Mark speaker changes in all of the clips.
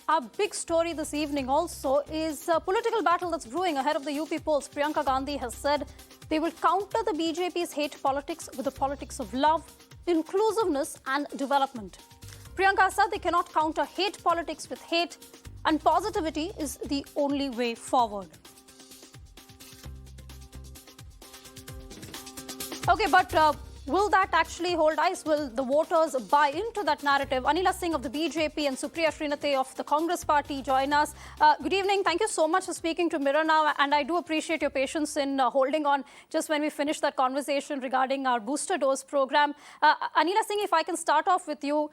Speaker 1: Our big story this evening also is a political battle that's brewing ahead of the UP polls. Priyanka Gandhi has said they will counter the BJP's hate politics with the politics of love, inclusiveness and development. Priyanka said they cannot counter hate politics with hate, and positivity is the only way forward. Okay, but will that actually hold ice? Will the voters buy into that narrative? Anila Singh of the BJP and Supriya Srinathe of the Congress party join us. Good evening. Thank you so much for speaking to Mirror Now. And I do appreciate your patience in holding on just when we finished that conversation regarding our booster dose program. Anila Singh, if I can start off with you.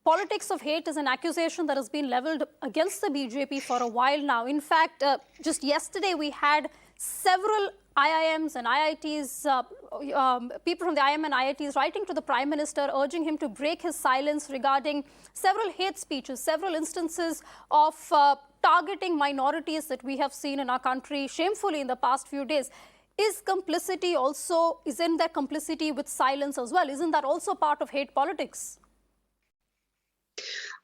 Speaker 1: Politics of hate is an accusation that has been leveled against the BJP for a while now. In fact, just yesterday we had several IIMs and IITs, people from the IIM and IITs writing to the Prime Minister, urging him to break his silence regarding several hate speeches, several instances of targeting minorities that we have seen in our country shamefully in the past few days. Isn't there complicity with silence as well? Isn't that also part of hate politics?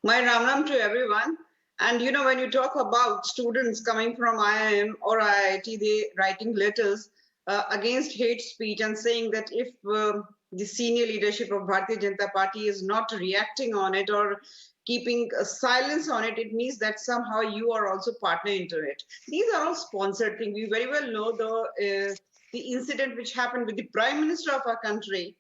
Speaker 2: My Ram to everyone. And you know, when you talk about students coming from IIM or IIT, they writing letters against hate speech and saying that if the senior leadership of Bharatiya Janata Party is not reacting on it or keeping silence on it, it means that somehow you are also partner into it. These are all sponsored things. We very well know the incident which happened with the Prime Minister of our country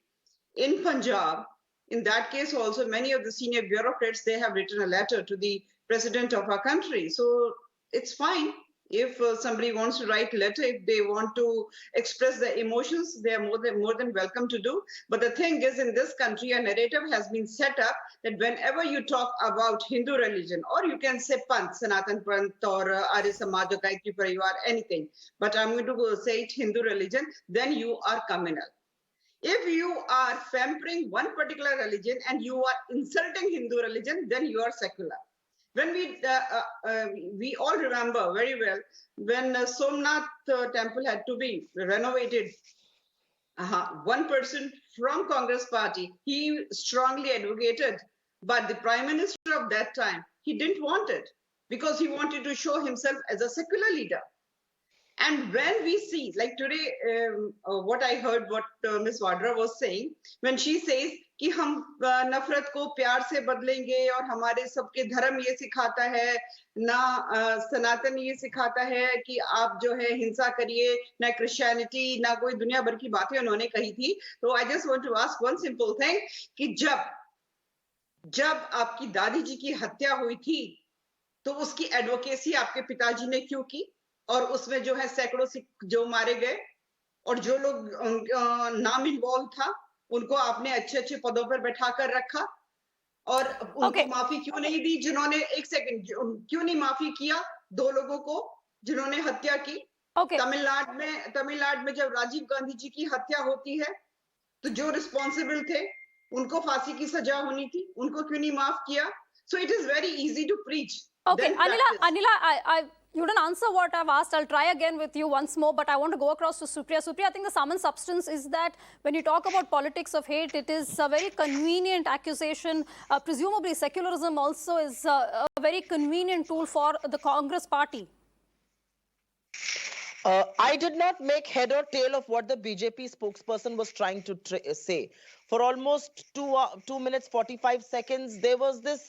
Speaker 2: in Punjab. In that case also, many of the senior bureaucrats, they have written a letter to the president of our country. So it's fine if somebody wants to write a letter, if they want to express their emotions, they are more than welcome to do. But the thing is, in this country, a narrative has been set up that whenever you talk about Hindu religion, or you can say Panth, Sanatan Panth, or Arya Samaj, or Gayatri Parivar, anything, but I'm going to say it Hindu religion, then you are communal. If you are pampering one particular religion and you are insulting Hindu religion, then you are secular. When we all remember very well when Somnath temple had to be renovated, one person from Congress party, he strongly advocated, but the Prime Minister of that time, he didn't want it because he wanted to show himself as a secular leader. And when we see, like today, what I heard, what Ms. Vadra was saying, when she says कि हम नफरत को प्यार से बदलेंगे और हमारे सबके धर्म ये सिखाता है ना सनातन ये सिखाता है कि आप जो है हिंसा करिए ना क्रिश्चियनिटी ना कोई दुनिया भर की बातें उन्होंने कही थी तो I just want to ask one simple thing कि जब आपकी दादी जी की हत्या हुई थी तो उसकी एडवोकेसी आपके पिताजी ने क्यों की और उसमें जो है सैकड़ों सिख जो मारे गए और जो लोग नाम इन्वॉल्व था उनको आपने अच्छे पदों पर बैठा कर रखा और उनको माफी क्यों नहीं दी जिन्होंने एक सेकंड क्यों नहीं माफी किया दो लोगों को जिन्होंने हत्या की तमिलनाडु में जब राजीव गांधी जी की हत्या होती है तो जो रिस्पॉन्सिबल थे उनको फांसी की सजा होनी थी उनको क्यों नहीं माफ किया so it is very easy to preach
Speaker 1: Okay, Anila, you didn't answer what I've asked. I'll try again with you once more, but I want to go across to Supriya. Supriya, I think the sum and substance is that when you talk about politics of hate, it is a very convenient accusation. Presumably, secularism also is a very convenient tool for the Congress party.
Speaker 3: I did not make head or tail of what the BJP spokesperson was trying to say. For almost 2 minutes, 45 seconds, there was this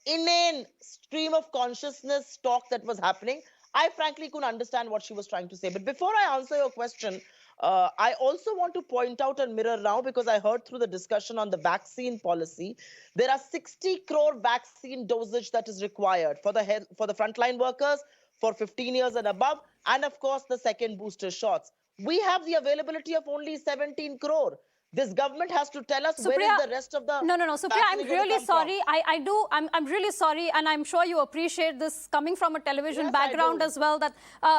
Speaker 3: inane stream of consciousness talk that was happening. I frankly couldn't understand what she was trying to say. But before I answer your question, I also want to point out and mirror now because I heard through the discussion on the vaccine policy, there are 60 crore vaccine dosage that is required for the frontline workers, for 15 years and above, and of course the second booster shots. We have the availability of only 17 crore. This government has to tell us Supriya, where is the rest of the...
Speaker 1: No, Supriya, I'm really sorry. I'm really sorry. And I'm sure you appreciate this coming from a television background as well, that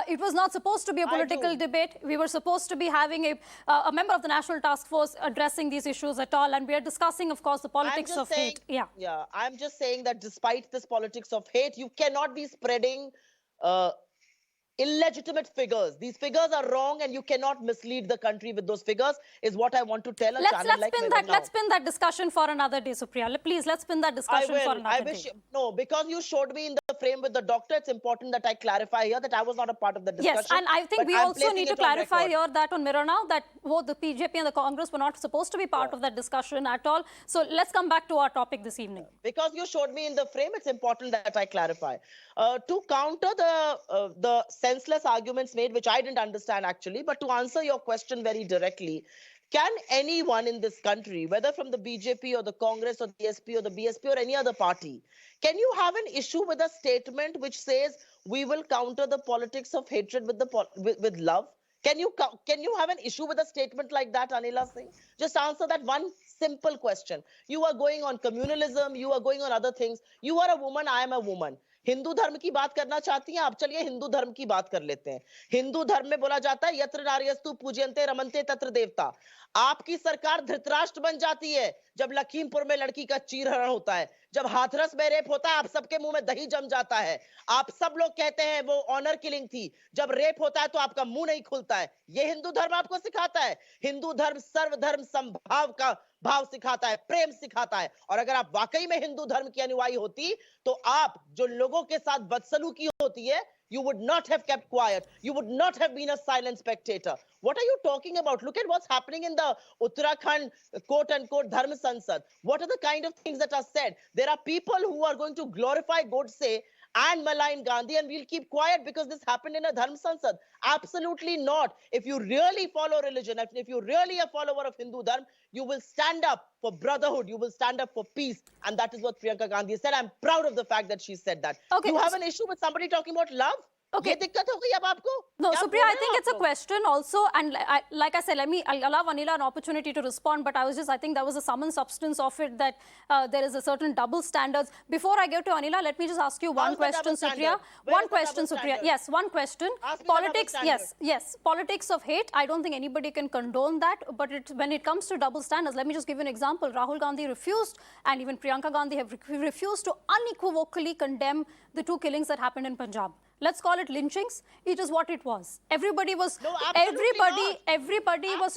Speaker 1: it was not supposed to be a political debate. We were supposed to be having a member of the National Task Force addressing these issues at all. And we are discussing, of course, the politics of hate.
Speaker 3: Yeah, I'm just saying that despite this politics of hate, you cannot be spreading illegitimate figures. These figures are wrong, and you cannot mislead the country with those figures, is what I want to tell a channel like Mirror Now.
Speaker 1: Let's spin that discussion for another day, Supriya. Please, let's spin that discussion for another day.
Speaker 3: No, because you showed me in the frame with the doctor, it's important that I clarify here that I was not a part of the discussion.
Speaker 1: Yes, and I think we also need to clarify here that on Mirror Now that both the BJP and the Congress were not supposed to be part of that discussion at all. So let's come back to our topic this evening.
Speaker 3: Because you showed me in the frame, it's important that I clarify. To counter the senseless arguments made, which I didn't understand actually, but to answer your question very directly, can anyone in this country, whether from the BJP or the Congress or the SP or the BSP or any other party, can you have an issue with a statement which says we will counter the politics of hatred with love? Can you have an issue with a statement like that, Anila Singh? Just answer that one simple question. You are going on communalism, you are going on other things. You are a woman, I am a woman. Hindu धर्म की बात करना चाहती हैं आप? चलिए हिंदू धर्म की बात कर लेते हैं. हिंदू धर्म में बोला जाता है यत्र नार्यस्तु पूज्यन्ते रमन्ते तत्र देवता. आपकी सरकार धृतराष्ट्र बन जाती है जब लखीमपुर में लड़की का चीरहरण होता है, जब हाथरस में रेप होता है, आप सबके मुंह में दही जम जाता है. आप सब लोग कहते हैं वो ऑनर किलिंग थी. जब रेप होता है तो आपका मुंह नहीं खुलता है. ये हिंदू धर्म आपको सिखाता है. हिंदू धर्म सर्वधर्म समभाव का भाव सिखाता है, प्रेम सिखाता है. और अगर आप वाकई में हिंदू धर्म की अनुयायी होती तो आप जो लोगों के साथ बदसलूकी होती है, you would not have kept quiet. You would not have been a silent spectator. What are you talking about? Look at what's happening in the Uttarakhand quote-unquote Dharma Sansad. What are the kind of things that are said? There are people who are going to glorify Godse and malign Gandhi, and we'll keep quiet because this happened in a Dharma Sansad. Absolutely not. If you really follow religion, if you're really a follower of Hindu Dharma, you will stand up for brotherhood. You will stand up for peace. And that is what Priyanka Gandhi said. I'm proud of the fact that she said that.
Speaker 1: Okay,
Speaker 3: you have an issue with somebody talking about love?
Speaker 1: Okay. No, Supriya, I think it's a question also, and like I said, I'll allow Anila an opportunity to respond, but I think that was the sum and substance of it, that there is a certain double standards. Before I go to Anila, let me just ask you one question, Supriya. One question, Supriya. Yes, one question. Politics, yes, politics of hate. I don't think anybody can condone that, but when it comes to double standards, let me just give you an example. Rahul Gandhi refused, and even Priyanka Gandhi have refused to unequivocally condemn the two killings that happened in Punjab. Let's call it lynchings. It is what it was. Everybody was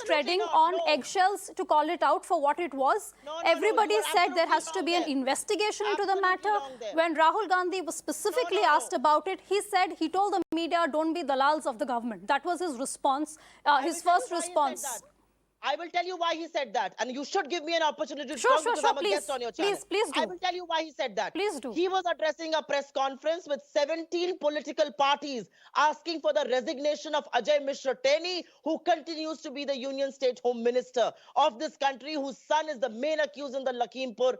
Speaker 1: treading on eggshells to call it out for what it was. Everybody said there has to be an investigation into the matter. When Rahul Gandhi was specifically asked about it, he told the media, don't be dalals of the government. That was his response, his first response.
Speaker 3: I will tell you why he said that, and you should give me an opportunity to talk because I'm a guest on your channel.
Speaker 1: Please do.
Speaker 3: I will tell you why he said that.
Speaker 1: Please do.
Speaker 3: He was addressing a press conference with 17 political parties asking for the resignation of Ajay Mishra Teni, who continues to be the Union State Home Minister of this country, whose son is the main accused in the Lakhimpur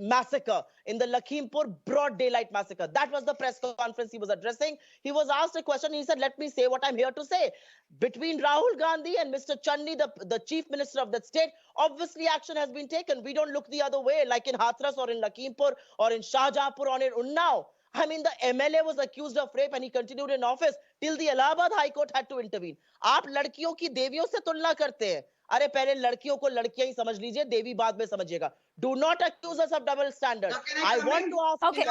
Speaker 3: massacre, in the Lakhimpur broad daylight massacre. That was the press conference he was addressing. He was asked a question. He said, let me say what I'm here to say. Between Rahul Gandhi and Mr. Channi, the chief minister of that state, obviously action has been taken. We don't look the other way, like in Hathras or in Lakhimpur or in Shahjahanpur or in Unnao. I mean, the MLA was accused of rape and he continued in office till the Allahabad High Court had to intervene. आप लड़कियों की देवियों से तुलना करते हैं. अरे पहले लड़कियों को लड़कियां ही समझ लीजिए, देवी बाद में समझिएगा. Do not accuse us of double standards. I want to ask you,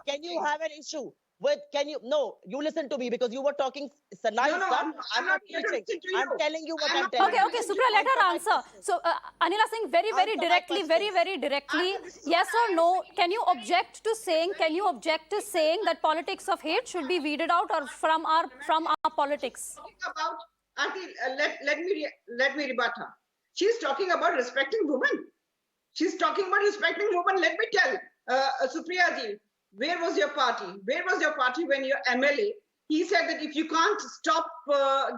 Speaker 3: can you have an issue with, you listen to me because you were talking nice stuff. I'm not preaching. I'm telling you what I'm telling you.
Speaker 1: Okay, Supriya, let her answer. So, Anila Singh, very directly, yes or no, can you object to saying that politics of hate should be weeded out or from our politics?
Speaker 2: Let me rebut her. She's talking about respecting women. She's talking about respecting women. Let me tell Supriya ji, where was your party? Where was your party when your MLA? He said that if you can't stop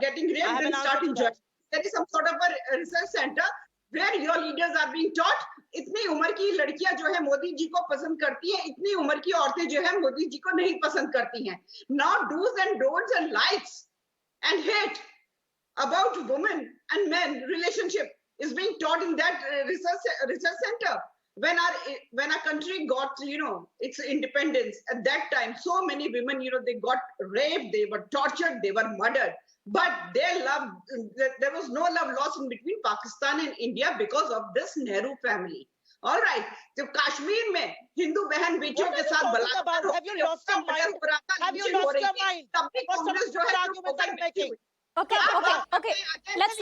Speaker 2: getting raped, then start enjoying. There is some sort of a research center where your leaders are being taught. इतनी उम्र की लड़कियां जो है मोदी जी को पसंद करती हैं, इतनी उम्र की औरतें जो है मोदी जी को नहीं पसंद करती हैं. Now do's and don'ts and likes and hate about women and men relationship is being taught in that research center. When our country got, its independence, at that time, so many women, they got raped, they were tortured, they were murdered. But there was no love lost in between Pakistan and India because of this Nehru family. All right. जब कश्मीर में हिंदू बहन बेटियों
Speaker 3: What
Speaker 2: के
Speaker 3: are you
Speaker 2: साथ
Speaker 3: talking
Speaker 2: बलात्कार
Speaker 3: about? Have you lost your mind? Have you lost your mind?
Speaker 2: तब भी
Speaker 3: What sort
Speaker 2: Congress
Speaker 3: of
Speaker 2: जो है
Speaker 3: arguments are you making?
Speaker 1: Okay, okay. Let's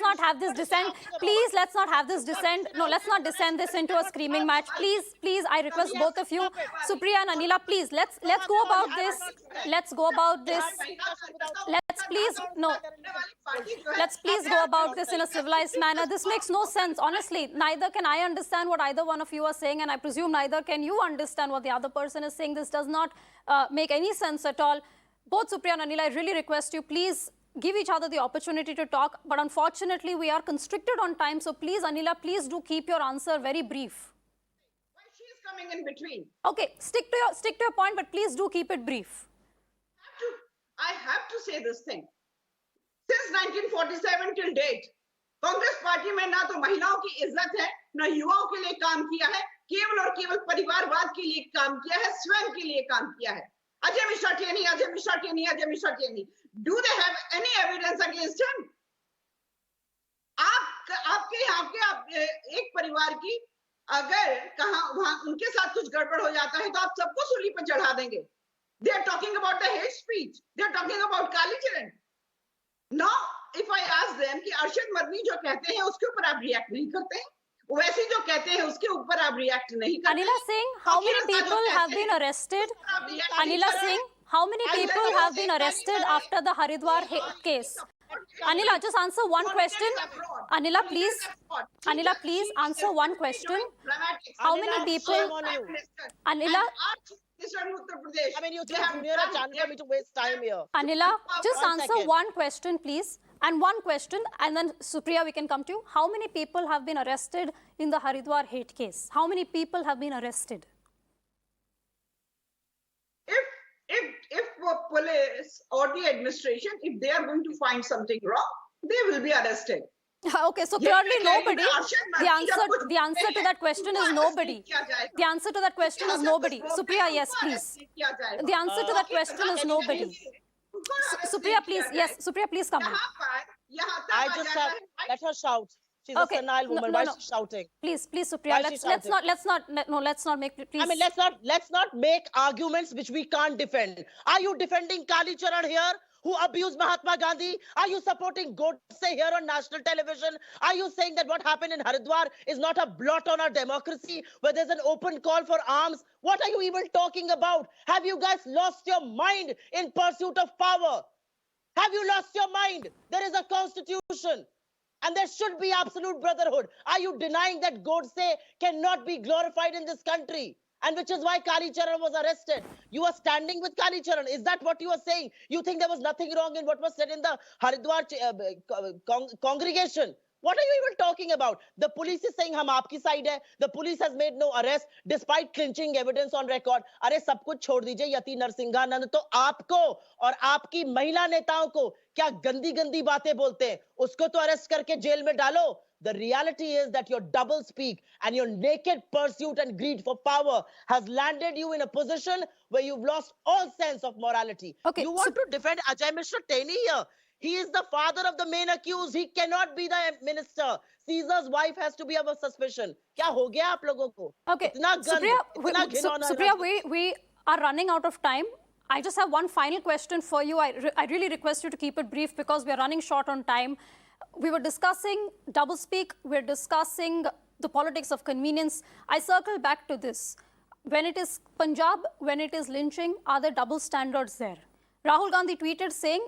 Speaker 1: not have this dissent. Please, let's not have this dissent. No, let's not descend this into a screaming match. Please, I request both of you, Supriya and Anila, please, let's go about this. Let's go about this. Let's please go about this in a civilized manner. This makes no sense, honestly. Neither can I understand what either one of you are saying, and I presume neither can you understand what the other person is saying. This does not make any sense at all. Both Supriya and Anila, I really request you, please give each other the opportunity to talk. But unfortunately, we are constricted on time. So please, Anila, please do keep your answer very brief.
Speaker 2: Why she is coming in between?
Speaker 1: Okay, stick to your point, but please do keep it brief.
Speaker 2: I have to say this thing. Since 1947 till date, Congress party में ना तो महिलाओं की इज्जत है, ना युवाओं के लिए काम किया है, केवल और केवल परिवारवाद के लिए काम किया है, स्वयं के लिए काम किया है. Ajay Mishra Tiani. Do they have any evidence against him? आपके एक परिवार की अगर कहां वहां उनके साथ कुछ गड़बड़ हो जाता है तो आप सबको सूली पर चढ़ा देंगे. They are talking about the hate speech. They are talking about Kali Charan. Now, if I ask them कि अरशद मदनी जो कहते हैं उसके ऊपर आप रिएक्ट नहीं करते हैं, वैसे जो कहते हैं उसके ऊपर आप रिएक्ट नहीं करते.
Speaker 1: Anila Singh, how many people have been arrested? Anila Singh, how many people have been arrested after the Haridwar case? Anila, just answer one question. Anila, please answer one question. How many people? Anila,
Speaker 3: I mean, you think Junior a chance for me to waste time here?
Speaker 1: Anila, just
Speaker 3: One
Speaker 1: answer
Speaker 3: second.
Speaker 1: one question, please. And one question, and then Supriya, we can come to you. How many people have been arrested in the Haridwar hate case? How many people have been arrested?
Speaker 2: If police or the administration, if they are going to find something wrong, they will be arrested.
Speaker 1: Okay, so clearly nobody. The answer to that question is nobody. The answer to that question is nobody. Supriya, yes, please. The answer to that question is nobody. Supriya, please. Yes, Supriya, please come on.
Speaker 3: I just have, let her shout. She's
Speaker 1: Okay,
Speaker 3: a senile woman. Why is she shouting?
Speaker 1: Please, Supriya.
Speaker 3: Why is she
Speaker 1: Let's not make. Please.
Speaker 3: I mean, let's not make arguments which we can't defend. Are you defending Kali Charan here, who abused Mahatma Gandhi? Are you supporting Godse here on national television? Are you saying that what happened in Haridwar is not a blot on our democracy, where there's an open call for arms? What are you even talking about? Have you guys lost your mind in pursuit of power? Have you lost your mind? There is a constitution. And there should be absolute brotherhood. Are you denying that Godse cannot be glorified in this country? And which is why Kali Charan was arrested. You are standing with Kali Charan. Is that what you are saying? You think there was nothing wrong in what was said in the Haridwar congregation? What are you even talking about? The police is saying, hum aapki side hai. The police has made no arrest despite clinching evidence on record. अरे सब कुछ छोड़ दीजिए यति नरसिंहानंद तो आपको और आपकी महिला नेताओं को क्या गंदी गंदी बातें बोलते हैं उसको तो अरेस्ट करके जेल में डालो. The reality is that your double speak and your naked pursuit and greed for power has landed you in a position where you've lost all sense of morality.
Speaker 1: Okay,
Speaker 3: You want to defend Ajay Mishra Teni here? He is the father of the main accused. He cannot be the minister. Caesar's wife has to be of a suspicion. क्या हो गया आप लोगों को?
Speaker 1: Okay, Supriya, we are running out of time. I just have one final question for you. I really request you to keep it brief because we are running short on time. We were discussing doublespeak. We're discussing the politics of convenience. I circle back to this. When it is Punjab, when it is lynching, are there double standards there? Rahul Gandhi tweeted saying,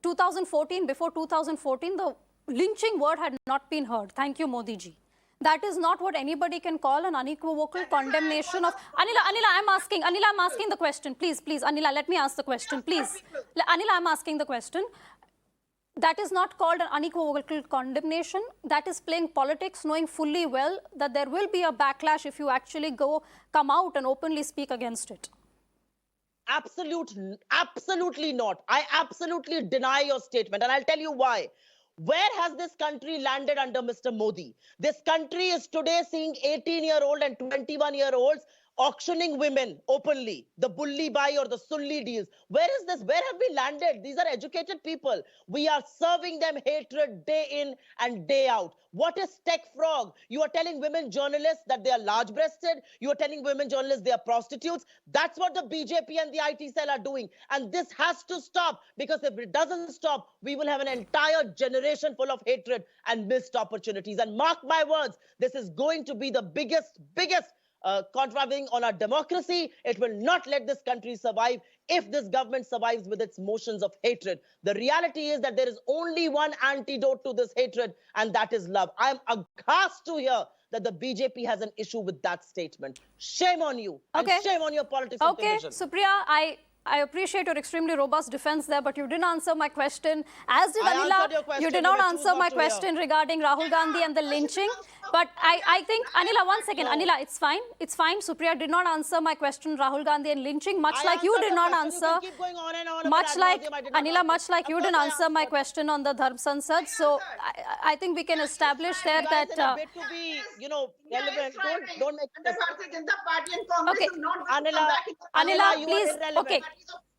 Speaker 1: 2014, before 2014, the lynching word had not been heard. Thank you, Modi ji. That is not what anybody can call an unequivocal condemnation of... Anila, I'm asking the question. Please, Anila, let me ask the question, please. Anila, I'm asking the question. That is not called an unequivocal condemnation. That is playing politics, knowing fully well that there will be a backlash if you actually come out and openly speak against it.
Speaker 3: Absolutely not. I absolutely deny your statement, and I'll tell you why. Where has this country landed under Mr. Modi? This country is today seeing 18-year-old and 21-year-olds auctioning women openly, the bully buy or the sulli deals. Where is this? Where have we landed? These are educated people. We are serving them hatred day in and day out. What is Tech Frog? You are telling women journalists that they are large-breasted. You are telling women journalists they are prostitutes. That's what the BJP and the IT cell are doing. And this has to stop, because if it doesn't stop, we will have an entire generation full of hatred and missed opportunities. And mark my words, this is going to be the biggest contravening on our democracy. It will not let this country survive if this government survives with its motions of hatred. The reality is that there is only one antidote to this hatred, and that is love. I am aghast to hear that the BJP has an issue with that statement. Shame on you.
Speaker 1: Okay.
Speaker 3: And shame on your politics of
Speaker 1: Okay,
Speaker 3: division.
Speaker 1: Supriya, I appreciate your extremely robust defense there, but you didn't answer my question. As did
Speaker 3: I answered
Speaker 1: Anila,
Speaker 3: your question,
Speaker 1: you did
Speaker 3: you
Speaker 1: not
Speaker 3: may choose
Speaker 1: answer
Speaker 3: not
Speaker 1: my
Speaker 3: to hear.
Speaker 1: question regarding Rahul Gandhi and the lynching. But I think, Anila, one second.
Speaker 3: No.
Speaker 1: Anila, it's fine. It's fine. Supriya did not answer my question, Rahul Gandhi and lynching, much like you did not answer.
Speaker 3: You can keep going on and on
Speaker 1: Much
Speaker 3: about
Speaker 1: like,
Speaker 3: ad nauseam. I did not
Speaker 1: Anila,
Speaker 3: answer.
Speaker 1: much like
Speaker 3: Of
Speaker 1: you
Speaker 3: course
Speaker 1: didn't
Speaker 3: I
Speaker 1: answer my
Speaker 3: answered.
Speaker 1: question on the Dharm Sansad. So I think we can establish there
Speaker 3: You guys,
Speaker 1: that...
Speaker 3: in a bit to be, relevant, don't make
Speaker 2: And the Bharatiya Janata Party and Congress
Speaker 1: Okay.
Speaker 2: is not going to
Speaker 3: Anila,
Speaker 2: come back in the
Speaker 3: Anila,
Speaker 1: Anila,
Speaker 3: you are
Speaker 1: please.
Speaker 3: irrelevant.
Speaker 1: Okay.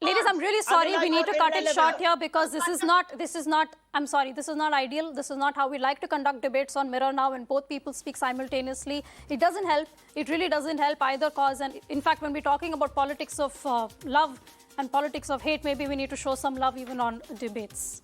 Speaker 1: Ladies, I'm really sorry.
Speaker 3: Anila,
Speaker 1: We
Speaker 3: you
Speaker 1: need
Speaker 3: are
Speaker 1: to cut it short
Speaker 3: irrelevant.
Speaker 1: here because this is not, I'm sorry, this is not ideal. This is not how we like to conduct debates on Mirror Now when both people speak simultaneously. It doesn't help. It really doesn't help either cause. And in fact, when we're talking about politics of love and politics of hate, maybe we need to show some love even on debates.